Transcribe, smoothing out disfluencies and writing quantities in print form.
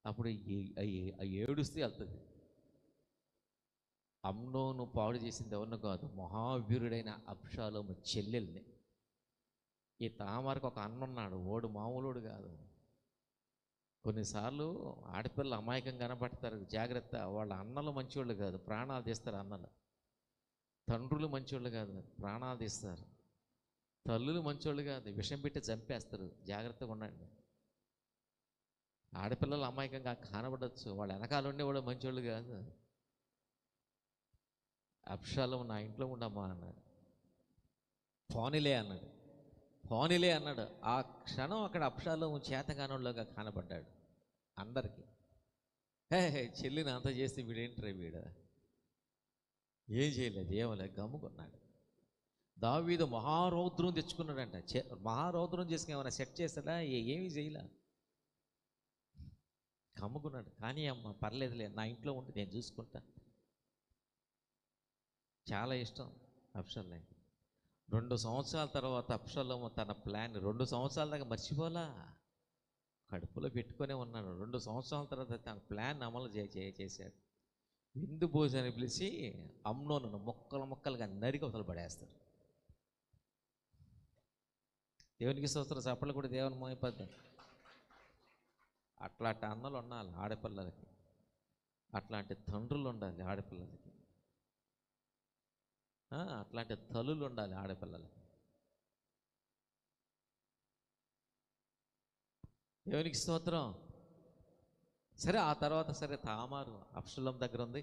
అప్పుడు ఏడుస్తే వెళ్తుంది. అమ్నోను పాడు చేసింది ఎవరిని కాదు, మహావీరుడైన అబ్షాలోము చెల్లెల్ని. ఈ తామారికి ఒక అన్న ఉన్నాడు, ఓడు మామూలుడు కాదు. కొన్నిసార్లు ఆడపిల్లలు అమాయకంగా కనపడతారు, జాగ్రత్త. వాళ్ళ అన్నలు మంచివాళ్ళు కాదు, ప్రాణాలు తీస్తారు. అన్నలు తండ్రులు మంచివాళ్ళు కాదు, ప్రాణాలు తీస్తారు. తల్లులు మంచివాళ్ళు కాదు, విషం పెట్టి చంపేస్తారు. జాగ్రత్తగా ఉండండి. ఆడపిల్లలు అమాయకంగా కనబడచ్చు, వాళ్ళ వెనకాల ఉండేవాళ్ళు మంచివాళ్ళు కాదు. అబ్షాలోము నా ఇంట్లో ఉండమ్మా అన్నాడు. పోనీలే అన్నాడు. పోనీలే అన్నాడు. ఆ క్షణం అక్కడ అబ్షాలోము చేతగానోళ్ళగా కనబడ్డాడు అందరికీ. చెల్లిని అంత చేస్తే వీడేంట్రా వీడు, ఏం చేయలేదు, ఏమలేదు, గమ్ముకున్నాడు. దావీదు మహారౌద్రం తెచ్చుకున్నాడంట. మహారౌద్రం చేసుకుని ఏమైనా సెట్ చేస్తాడా? ఏమీ చేయలే, కమ్ముకున్నాడు. కానీ అమ్మ పర్లేదులే, నా ఇంట్లో ఉంటే నేను చూసుకుంటా. చాలా ఇష్టం అబ్షాలోము. 2 సంవత్సరాల తర్వాత అబ్షాలోము తన ప్లాన్ 2 సంవత్సరాల దాకా మర్చిపోలా, కడుపులో పెట్టుకునే ఉన్నాడు. 2 సంవత్సరాల తర్వాత తన ప్లాన్ అమలు చేశాడు. విందు భోజనాన్ని పిలిచి అమ్నోను ముక్కలు ముక్కలుగా నరికి అవతల పడేస్తాడు. దేవునికి స్తోత్రం. చప్పట్లు కూడా దేవుని మహిమపడతాం. అట్లాంటి అన్నలు ఉండాలి ఆడపిల్లలకి, అట్లాంటి తండ్రులు ఉండాలి ఆడపిల్లలకి, అట్లాంటి తల్లులు ఉండాలి ఆడపిల్లలకి. దేవునికి స్తోత్రం. సరే, ఆ తర్వాత సరే తామారు అబ్షాలోము దగ్గర ఉంది.